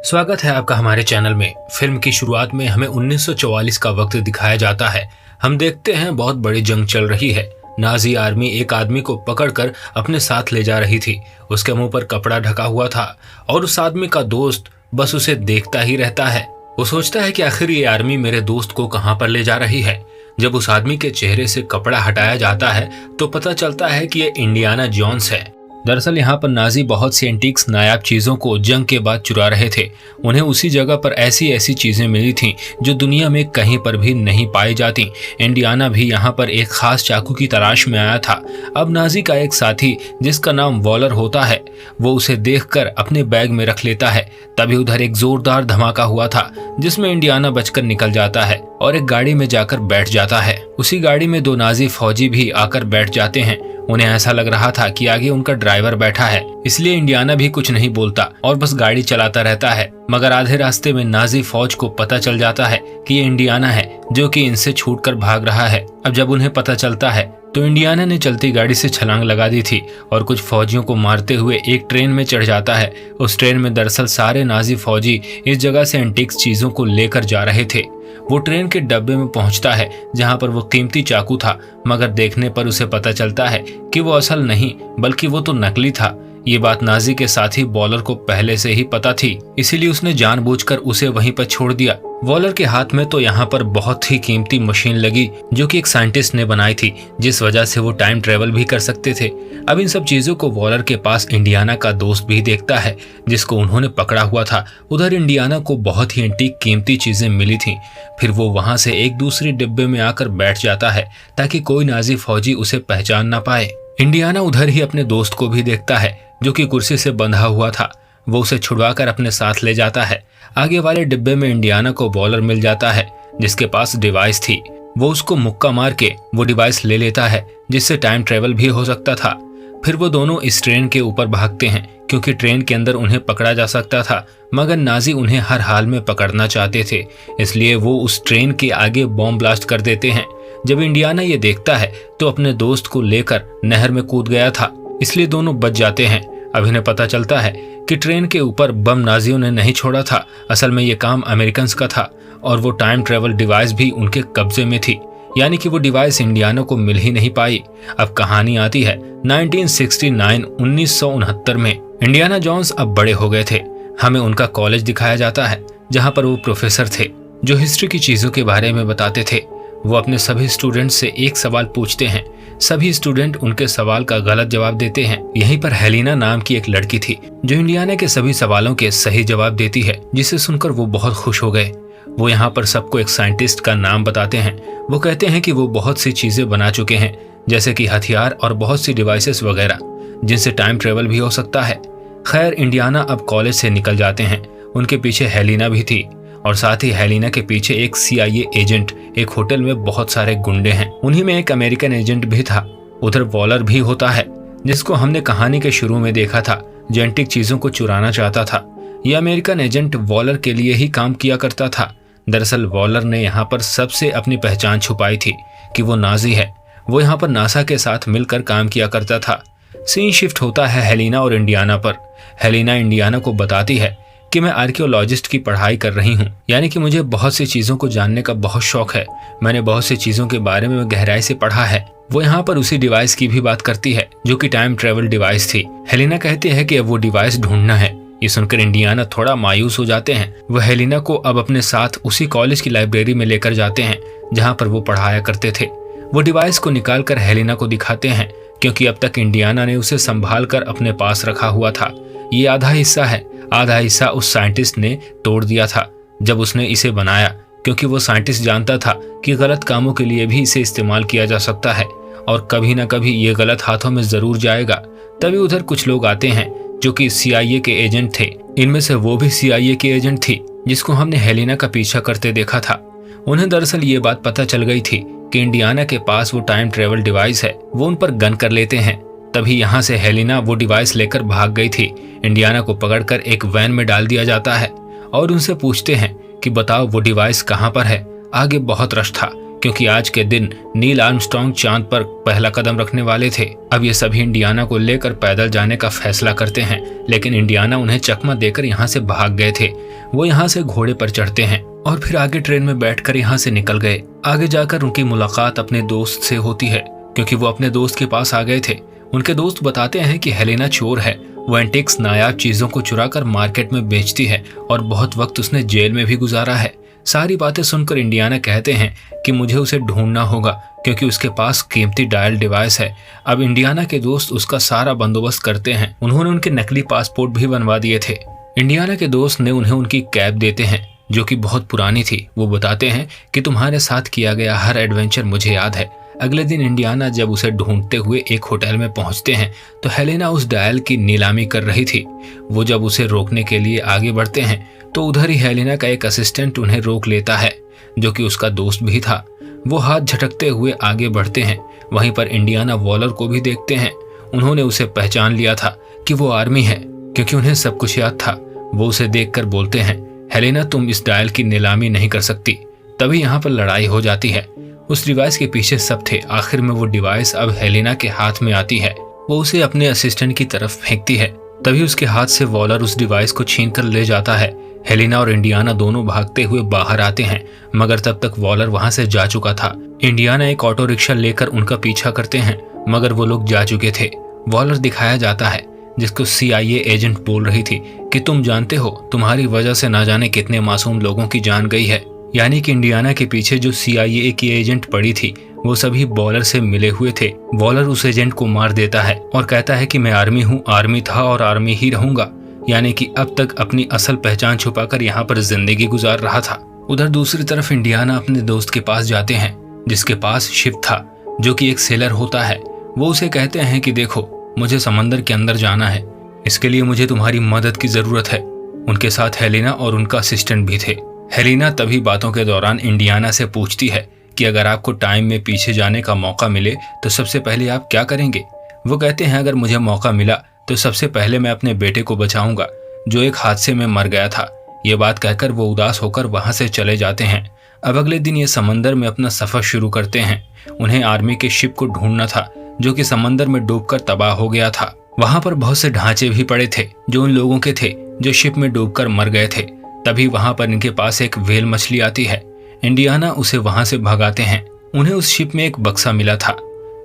स्वागत है आपका हमारे चैनल में। फिल्म की शुरुआत में हमें 1944 का वक्त दिखाया जाता है। हम देखते हैं बहुत बड़ी जंग चल रही है। नाजी आर्मी एक आदमी को पकड़कर अपने साथ ले जा रही थी। उसके मुंह पर कपड़ा ढका हुआ था और उस आदमी का दोस्त बस उसे देखता ही रहता है। वो सोचता है कि आखिर ये आर्मी मेरे दोस्त को कहाँ पर ले जा रही है। जब उस आदमी के चेहरे से कपड़ा हटाया जाता है तो पता चलता है कि ये इंडियाना जोन्स है। दरअसल यहाँ पर नाजी बहुत सी एंटीक्स नायाब चीज़ों को जंग के बाद चुरा रहे थे। उन्हें उसी जगह पर ऐसी ऐसी चीज़ें मिली थीं जो दुनिया में कहीं पर भी नहीं पाई जाती। इंडियाना भी यहाँ पर एक खास चाकू की तलाश में आया था। अब नाजी का एक साथी जिसका नाम वॉलर होता है वो उसे देखकर अपने बैग में रख लेता है। तभी उधर एक जोरदार धमाका हुआ था जिसमें इंडियाना बचकर निकल जाता है और एक गाड़ी में जाकर बैठ जाता है। उसी गाड़ी में दो नाजी फौजी भी आकर बैठ जाते हैं। उन्हें ऐसा लग रहा था कि आगे उनका ड्राइवर बैठा है, इसलिए इंडियाना भी कुछ नहीं बोलता और बस गाड़ी चलाता रहता है। मगर आधे रास्ते में नाजी फौज को पता चल जाता है कि ये इंडियाना है जो कि इनसे छूटकर भाग रहा है। अब जब उन्हें पता चलता है तो इंडियाना ने चलती गाड़ी से छलांग लगा दी थी और कुछ फौजियों को मारते हुए एक ट्रेन में चढ़ जाता है। उस ट्रेन में दरअसल सारे नाजी फौजी इस जगह से एंटीक्स चीजों को लेकर जा रहे थे। वो ट्रेन के डब्बे में पहुंचता है जहां पर वो कीमती चाकू था, मगर देखने पर उसे पता चलता है कि वो असल नहीं बल्कि वो तो नकली था। ये बात नाजी के साथी वॉलर को पहले से ही पता थी, इसीलिए उसने जानबूझकर उसे वहीं पर छोड़ दिया। वॉलर के हाथ में तो यहाँ पर बहुत ही कीमती मशीन लगी जो कि एक साइंटिस्ट ने बनाई थी, जिस वजह से वो टाइम ट्रेवल भी कर सकते थे। अब इन सब चीजों को वॉलर के पास इंडियाना का दोस्त भी देखता है जिसको उन्होंने पकड़ा हुआ था। उधर इंडियाना को बहुत ही एंटीक कीमती चीजें मिली थी। फिर वो वहां से एक दूसरे डिब्बे में आकर बैठ जाता है ताकि कोई नाजी फौजी उसे पहचान ना पाए। इंडियाना उधर ही अपने दोस्त को भी देखता है जो कि कुर्सी से बंधा हुआ था। वो उसे छुड़वाकर अपने साथ ले जाता है। आगे वाले डिब्बे में इंडियाना को वॉलर मिल जाता है जिसके पास डिवाइस थी। वो उसको मुक्का मार के वो डिवाइस ले लेता है जिससे टाइम ट्रेवल भी हो सकता था। फिर वो दोनों इस ट्रेन के ऊपर भागते हैं क्योंकि ट्रेन के अंदर उन्हें पकड़ा जा सकता था, मगर नाजी उन्हें हर हाल में पकड़ना चाहते थे, इसलिए वो उस ट्रेन के आगे बॉम्ब ब्लास्ट कर देते हैं। जब इंडियाना ये देखता है तो अपने दोस्त को लेकर नहर में कूद गया था, इसलिए दोनों बच जाते हैं। अब इन्हें पता चलता है कि ट्रेन के ऊपर बम नाजियों ने नहीं छोड़ा था, असल में ये काम अमेरिकन्स का था और वो टाइम ट्रेवल डिवाइस भी उनके कब्जे में थी, यानी कि वो डिवाइस इंडियाना को मिल ही नहीं पाई। अब कहानी आती है 1969 में। इंडियाना जोन्स अब बड़े हो गए थे। हमें उनका कॉलेज दिखाया जाता है जहाँ पर वो प्रोफेसर थे जो हिस्ट्री की चीज़ों के बारे में बताते थे। वो अपने सभी स्टूडेंट से एक सवाल पूछते हैं, सभी स्टूडेंट उनके सवाल का गलत जवाब देते हैं। यहीं पर हेलिना नाम की एक लड़की थी जो इंडियाना के सभी सवालों के सही जवाब देती है, जिसे सुनकर वो बहुत खुश हो गए। वो यहाँ पर सबको एक साइंटिस्ट का नाम बताते हैं। वो कहते हैं कि वो बहुत सी चीजें बना चुके हैं, जैसे कि हथियार और बहुत सी डिवाइसेस वगैरह जिनसे टाइम ट्रेवल भी हो सकता है। खैर, इंडियाना अब कॉलेज से निकल जाते हैं। उनके पीछे हेलिना भी थी और साथ ही हेलिना के पीछे एक CIA एजेंट। एक होटल में बहुत सारे गुंडे हैं, उन्हीं में एक अमेरिकन एजेंट भी था। उधर वॉलर भी होता है जिसको हमने कहानी के शुरू में देखा था, जो एंटीक चीजों को चुराना चाहता था। यह अमेरिकन एजेंट वॉलर के लिए ही काम किया करता था। दरअसल वॉलर ने यहाँ पर सबसे अपनी पहचान छुपाई थी कि वो नाजी है। वो यहाँ पर नासा के साथ मिलकर काम किया करता था। सीन शिफ्ट होता है हेलिना और इंडियाना पर। हेलिना इंडियाना को बताती है कि मैं आर्कियोलॉजिस्ट की पढ़ाई कर रही हूँ, यानी कि मुझे बहुत सी चीज़ों को जानने का बहुत शौक है। मैंने बहुत सी चीज़ों के बारे में गहराई से पढ़ा है। वो यहाँ पर उसी डिवाइस की भी बात करती है जो कि टाइम ट्रेवल डिवाइस थी। हेलिना कहती है कि अब वो डिवाइस ढूंढना है। ये सुनकर इंडियाना थोड़ा मायूस हो जाते हैं। वह हेलिना को अब अपने साथ उसी कॉलेज की लाइब्रेरी में लेकर जाते हैं जहाँ पर वो पढ़ाया करते थे। वो डिवाइस को निकाल कर हेलिना को दिखाते हैं क्योंकि अब तक इंडियाना ने उसे संभाल कर अपने पास रखा हुआ था। ये आधा हिस्सा है, आधा हिस्सा उस साइंटिस्ट ने तोड़ दिया था जब उसने इसे बनाया, क्योंकि वो साइंटिस्ट जानता था कि गलत कामों के लिए भी इसे इस्तेमाल किया जा सकता है और कभी ना कभी ये गलत हाथों में जरूर जाएगा। तभी उधर कुछ लोग आते हैं जो कि CIA के एजेंट थे। इनमें से वो भी CIA की एजेंट थी जिसको हमने हेलिना का पीछा करते देखा था। उन्हें दरअसल ये बात पता चल गई थी कि इंडियाना के पास वो टाइम ट्रेवल डिवाइस है। वो उन पर गन कर लेते हैं। तभी यहाँ से हेलिना वो डिवाइस लेकर भाग गई थी। इंडियाना को पकड़कर एक वैन में डाल दिया जाता है और उनसे पूछते हैं कि बताओ वो डिवाइस कहाँ पर है। आगे बहुत रश था क्योंकि आज के दिन नील आर्मस्ट्रांग चांद पर पहला कदम रखने वाले थे। अब ये सभी इंडियाना को लेकर पैदल जाने का फैसला करते हैं, लेकिन इंडियाना उन्हें चकमा देकर यहाँ से भाग गए थे। वो यहाँ से घोड़े पर चढ़ते हैं और फिर आगे ट्रेन में बैठकर यहाँ से निकल गए। आगे जाकर उनकी मुलाकात अपने दोस्त से होती है, क्योंकि वो अपने दोस्त के पास आ गए थे। उनके दोस्त बताते हैं कि हेलेना चोर है, वो एंटिक्स नायाब चीजों को चुराकर मार्केट में बेचती है और बहुत वक्त उसने जेल में भी गुजारा है। सारी बातें सुनकर इंडियाना कहते हैं कि मुझे उसे ढूंढना होगा, क्योंकि उसके पास कीमती डायल डिवाइस है। अब इंडियाना के दोस्त उसका सारा बंदोबस्त करते हैं। उन्होंने उनके नकली पासपोर्ट भी बनवा दिए थे। इंडियाना के दोस्त ने उन्हें उनकी कैब देते हैं, जो कि बहुत पुरानी थी। वो बताते हैं कि तुम्हारे साथ किया गया हर एडवेंचर मुझे याद है। अगले दिन इंडियाना जब उसे ढूंढते हुए एक होटल में पहुंचते हैं तो हेलेना उस डायल की नीलामी कर रही थी। वो जब उसे रोकने के लिए आगे बढ़ते हैं तो उधर ही हेलेना का एक असिस्टेंट उन्हें रोक लेता है, जो कि उसका दोस्त भी था। वो हाथ झटकते हुए आगे बढ़ते हैं। वहीं पर इंडियाना वॉलर को भी देखते हैं। उन्होंने उसे पहचान लिया था कि वो आर्मी है, क्योंकि उन्हें सब कुछ याद था। वो उसे देखकर बोलते हैं, हेलेना तुम इस डायल की नीलामी नहीं कर सकती। तभी यहाँ पर लड़ाई हो जाती है। उस डिवाइस के पीछे सब थे। आखिर में वो डिवाइस अब हेलेना के हाथ में आती है। वो उसे अपने असिस्टेंट की तरफ फेंकती है। तभी उसके हाथ से वॉलर उस डिवाइस को छीन कर ले जाता है। हेलेना और इंडियाना दोनों भागते हुए बाहर आते हैं, मगर तब तक वॉलर वहां से जा चुका था। इंडियाना एक ऑटो रिक्शा लेकर उनका पीछा करते हैं, मगर वो लोग जा चुके थे। वॉलर दिखाया जाता है, जिसको CIA एजेंट बोल रही थी कि तुम जानते हो, तुम्हारी वजह से ना जाने कितने मासूम लोगों की जान गई है। यानी कि इंडियाना के पीछे जो CIA की एजेंट पड़ी थी, वो सभी वॉलर से मिले हुए थे। वॉलर उस एजेंट को मार देता है और कहता है कि मैं आर्मी हूँ, आर्मी था और आर्मी ही रहूंगा। यानी कि अब तक अपनी असल पहचान छुपाकर यहाँ पर जिंदगी गुजार रहा था। उधर दूसरी तरफ इंडियाना अपने दोस्त के पास जाते हैं, जिसके पास शिप था, जो कि एक सेलर होता है। वो उसे कहते हैं कि देखो, मुझे समंदर के अंदर जाना है, इसके लिए मुझे तुम्हारी मदद की जरूरत है। उनके साथ हेलेना और उनका असिस्टेंट भी थे। हेलेना तभी बातों के दौरान इंडियाना से पूछती है कि अगर आपको टाइम में पीछे जाने का मौका मिले तो सबसे पहले आप क्या करेंगे। वो कहते हैं, अगर मुझे मौका मिला तो सबसे पहले मैं अपने बेटे को बचाऊंगा, जो एक हादसे में मर गया था। ये बात कहकर वो उदास होकर वहां से चले जाते हैं। अब अगले दिन ये समंदर में अपना सफर शुरू करते हैं। उन्हें आर्मी के शिप को ढूंढना था, जो कि समंदर में डूबकर तबाह हो गया था। वहां पर बहुत से ढांचे भी पड़े थे, जो उन लोगों के थे जो शिप में डूबकर मर गए थे। तभी वहां पर इनके पास एक व्हेल मछली आती है। इंडियाना उसे वहां से भगाते हैं। उन्हें उस शिप में एक बक्सा मिला था,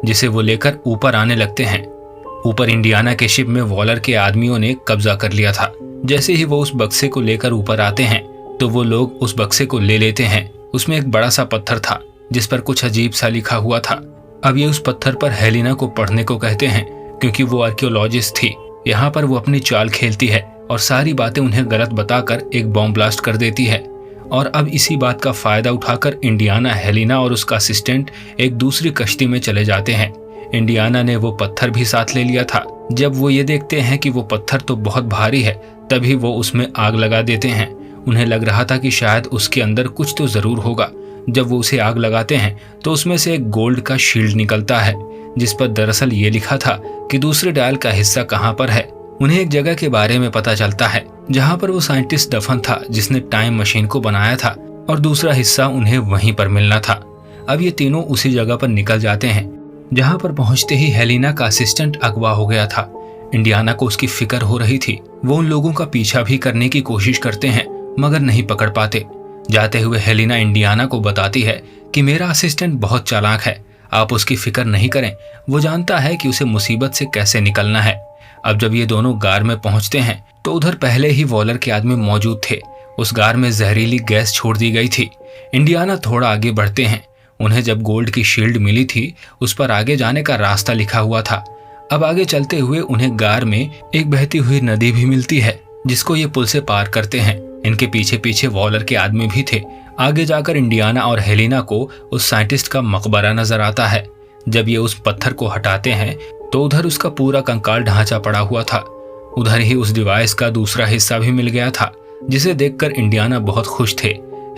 जिसे वो लेकर ऊपर आने लगते हैं। ऊपर इंडियाना के शिप में वॉलर के आदमियों ने कब्जा कर लिया था। जैसे ही वो उस बक्से को लेकर ऊपर आते हैं तो वो लोग उस बक्से को ले लेते हैं। उसमें एक बड़ा सा पत्थर था, जिस पर कुछ अजीब सा लिखा हुआ था। अब ये उस पत्थर पर हेलेना को पढ़ने को कहते हैं, क्योंकि वो आर्कियोलॉजिस्ट थी। यहाँ पर वो अपनी चाल खेलती है और सारी बातें उन्हें गलत बताकर एक बॉम्ब ब्लास्ट कर देती है। और अब इसी बात का फायदा उठाकर इंडियाना, हेलेना और उसका असिस्टेंट एक दूसरी कश्ती में चले जाते हैं। इंडियाना ने वो पत्थर भी साथ ले लिया था। जब वो ये देखते हैं कि वो पत्थर तो बहुत भारी है, तभी वो उसमें आग लगा देते हैं। उन्हें लग रहा था कि शायद उसके अंदर कुछ तो जरूर होगा। जब वो उसे आग लगाते हैं तो उसमें से एक गोल्ड का शील्ड निकलता है, जिस पर दरअसल ये लिखा था कि दूसरे डायल का हिस्सा कहाँ पर है। उन्हें एक जगह के बारे में पता चलता है जहाँ पर वो साइंटिस्ट दफन था, जिसने टाइम मशीन को बनाया था, और दूसरा हिस्सा उन्हें वहीं पर मिलना था। अब ये तीनों उसी जगह पर निकल जाते हैं। जहाँ पर पहुंचते ही हेलेना का असिस्टेंट अगवा हो गया था। इंडियाना को उसकी फिक्र हो रही थी। वो उन लोगों का पीछा भी करने की कोशिश करते हैं, मगर नहीं पकड़ पाते। जाते हुए हेलेना इंडियाना को बताती है कि मेरा असिस्टेंट बहुत चालाक है, आप उसकी फिक्र नहीं करें, वो जानता है कि उसे मुसीबत से कैसे निकलना है। अब जब ये दोनों गार में पहुंचते हैं तो उधर पहले ही वॉलर के आदमी मौजूद थे। उस गार में जहरीली गैस छोड़ दी गई थी। इंडियाना थोड़ा आगे बढ़ते हैं। उन्हें जब गोल्ड की शील्ड मिली थी, उस पर आगे जाने का रास्ता लिखा हुआ था। अब आगे चलते हुए उन्हें गार में एक बहती हुई नदी भी मिलती है, जिसको ये पुल से पार करते हैं। इनके पीछे पीछे वॉलर के आदमी भी थे। आगे जाकर इंडियाना और हेलेना को उस साइंटिस्ट का मकबरा नजर आता है। जब ये उस पत्थर को हटाते हैं तो उधर उसका पूरा कंकाल ढांचा पड़ा हुआ था। उधर ही उस डिवाइस का दूसरा हिस्सा भी मिल गया था, जिसे देखकर इंडियाना बहुत खुश थे।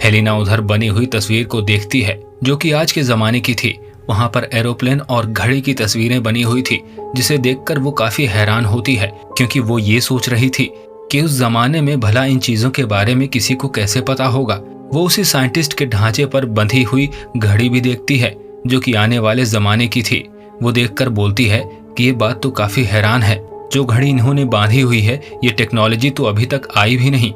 हेलेना उधर बनी हुई तस्वीर को देखती है, जो कि आज के जमाने की थी। वहां पर एरोप्लेन और घड़ी की तस्वीरें बनी हुई थी, जिसे देखकर वो काफी हैरान होती है, क्योंकि वो ये सोच रही थी कि उस जमाने में भला इन चीजों के बारे में किसी को कैसे पता होगा। वो उसी साइंटिस्ट के ढांचे पर बंधी हुई घड़ी भी देखती है जो कि आने वाले जमाने की थी। वो देखकर बोलती है कि ये बात तो काफी हैरान है, जो घड़ी इन्होंने बांधी हुई है ये टेक्नोलॉजी तो अभी तक आई भी नहीं।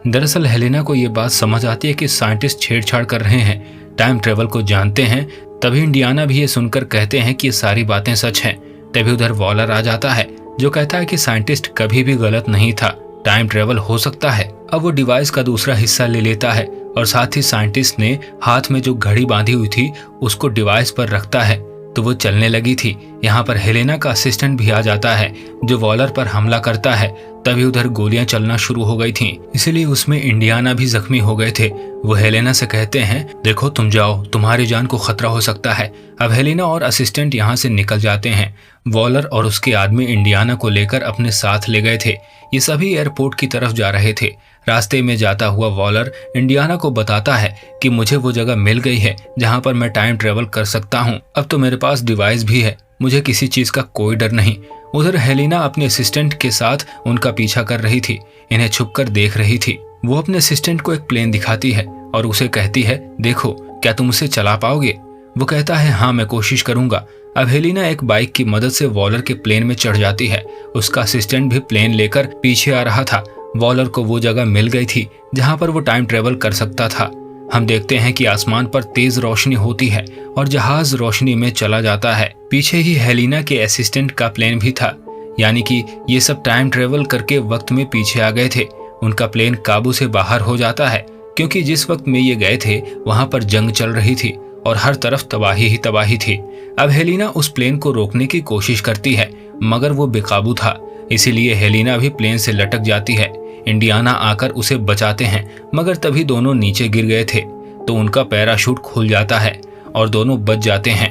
दरअसल हेलेना को ये बात समझ आती है कि साइंटिस्ट छेड़छाड़ कर रहे हैं, टाइम ट्रेवल को जानते हैं। तभी इंडियाना भी ये सुनकर कहते हैं कि ये सारी बातें सच हैं। तभी उधर वॉलर आ जाता है जो कहता है कि साइंटिस्ट कभी भी गलत नहीं था, टाइम ट्रेवल हो सकता है। अब वो डिवाइस का दूसरा हिस्सा ले लेता है और साथ ही साइंटिस्ट ने हाथ में जो घड़ी बांधी हुई थी उसको डिवाइस पर रखता है तो वो चलने लगी थी। यहाँ पर हेलेना का असिस्टेंट भी आ जाता है जो वॉलर पर हमला करता है। तभी उधर गोलियां चलना शुरू हो गई थीं, इसलिए उसमें इंडियाना भी जख्मी हो गए थे। वो हेलेना से कहते हैं देखो तुम जाओ, तुम्हारी जान को खतरा हो सकता है। अब हेलेना और असिस्टेंट यहाँ से निकल जाते हैं। वॉलर और उसके आदमी इंडियाना को लेकर अपने साथ ले गए थे। ये सभी एयरपोर्ट की तरफ जा रहे थे। रास्ते में जाता हुआ वॉलर इंडियाना को बताता है कि मुझे वो जगह मिल गई है जहाँ पर मैं टाइम ट्रेवल कर सकता हूँ। अब तो मेरे पास डिवाइस भी है, मुझे किसी चीज का कोई डर नहीं। उधर हेलेना अपने असिस्टेंट के साथ उनका पीछा कर रही थी, इन्हें छुपकर देख रही थी। वो अपने असिस्टेंट को एक प्लेन दिखाती है और उसे कहती है देखो क्या तुम उसे चला पाओगे। वो कहता है हाँ मैं कोशिश करूंगा। अब हेलेना एक बाइक की मदद से वॉलर के प्लेन में चढ़ जाती है। उसका असिस्टेंट भी प्लेन लेकर पीछे आ रहा था। वॉलर को वो जगह मिल गई थी जहां पर वो टाइम ट्रेवल कर सकता था। हम देखते हैं कि आसमान पर तेज रोशनी होती है और जहाज रोशनी में चला जाता है। पीछे ही हेलेना के असिस्टेंट का प्लेन भी था, यानी कि ये सब टाइम ट्रेवल करके वक्त में पीछे आ गए थे। उनका प्लेन काबू से बाहर हो जाता है क्योंकि जिस वक्त में ये गए थे वहां पर जंग चल रही थी और हर तरफ तबाही ही तबाही थी। अब हेलेना उस प्लेन को रोकने की कोशिश करती है मगर वो बेकाबू था, इसीलिए हेलेना भी प्लेन से लटक जाती है। इंडियाना आकर उसे बचाते हैं मगर तभी दोनों नीचे गिर गए थे तो उनका पैराशूट खुल जाता है और दोनों बच जाते हैं।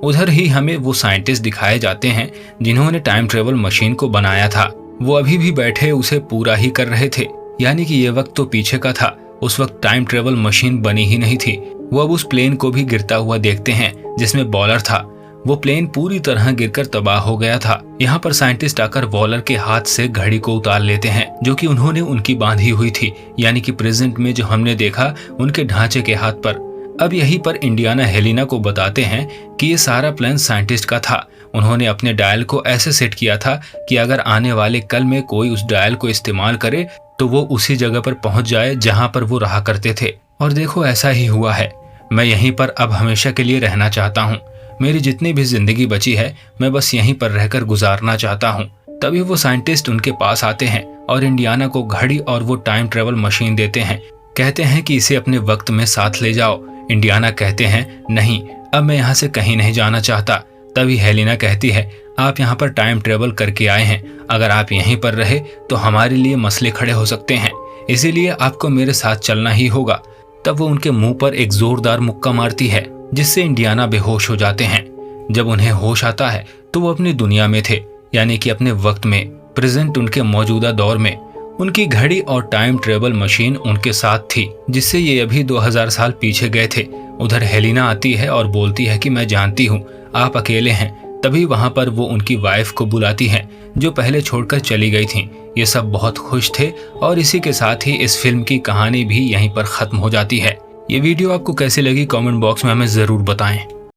उधर ही हमें वो साइंटिस्ट दिखाए जाते हैं जिन्होंने टाइम ट्रेवल मशीन को बनाया था। वो अभी भी बैठे उसे पूरा ही कर रहे थे, यानी कि ये वक्त तो पीछे का था। उस वक्त टाइम ट्रेवल मशीन बनी ही नहीं थी। वो अब उस प्लेन को भी गिरता हुआ देखते हैं जिसमें वॉलर था। वो प्लेन पूरी तरह गिरकर तबाह हो गया था। यहाँ पर साइंटिस्ट आकर वॉलर के हाथ से घड़ी को उतार लेते हैं जो कि उन्होंने उनकी बांधी हुई थी, यानी कि प्रेजेंट में जो हमने देखा उनके ढांचे के हाथ पर। अब यहीं पर इंडियाना हेलेना को बताते हैं कि ये सारा प्लान साइंटिस्ट का था। उन्होंने अपने डायल को ऐसे सेट किया था कि अगर आने वाले कल में कोई उस डायल को इस्तेमाल करे तो वो उसी जगह पर पहुंच जाए जहां पर वो रहा करते थे। और देखो ऐसा ही हुआ है। मैं यहीं पर अब हमेशा के लिए रहना चाहता हूँ। मेरी जितनी भी जिंदगी बची है मैं बस यहीं पर रहकर गुजारना चाहता हूँ। तभी वो साइंटिस्ट उनके पास आते हैं और इंडियाना को घड़ी और वो टाइम ट्रेवल मशीन देते हैं। कहते हैं कि इसे अपने वक्त में साथ ले जाओ। इंडियाना कहते हैं नहीं, अब मैं यहाँ से कहीं नहीं जाना चाहता। तभी हेलेना कहती है आप यहाँ पर टाइम ट्रेवल करके आए हैं, अगर आप यहीं पर रहे तो हमारे लिए मसले खड़े हो सकते हैं, इसीलिए आपको मेरे साथ चलना ही होगा। तब वो उनके मुंह पर एक जोरदार मुक्का मारती है जिससे इंडियाना बेहोश हो जाते हैं। जब उन्हें होश आता है तो वो अपनी दुनिया में थे, यानी कि अपने वक्त में, प्रेजेंट उनके मौजूदा दौर में। उनकी घड़ी और टाइम ट्रेवल मशीन उनके साथ थी जिससे ये अभी 2000 साल पीछे गए थे। उधर हेलेना आती है और बोलती है कि मैं जानती हूँ आप अकेले हैं। तभी वहां पर वो उनकी वाइफ को बुलाती हैं जो पहले छोड़कर चली गई थीं। ये सब बहुत खुश थे और इसी के साथ ही इस फिल्म की कहानी भी यहीं पर खत्म हो जाती है। ये वीडियो आपको कैसी लगी कमेंट बॉक्स में हमें जरूर बताएं।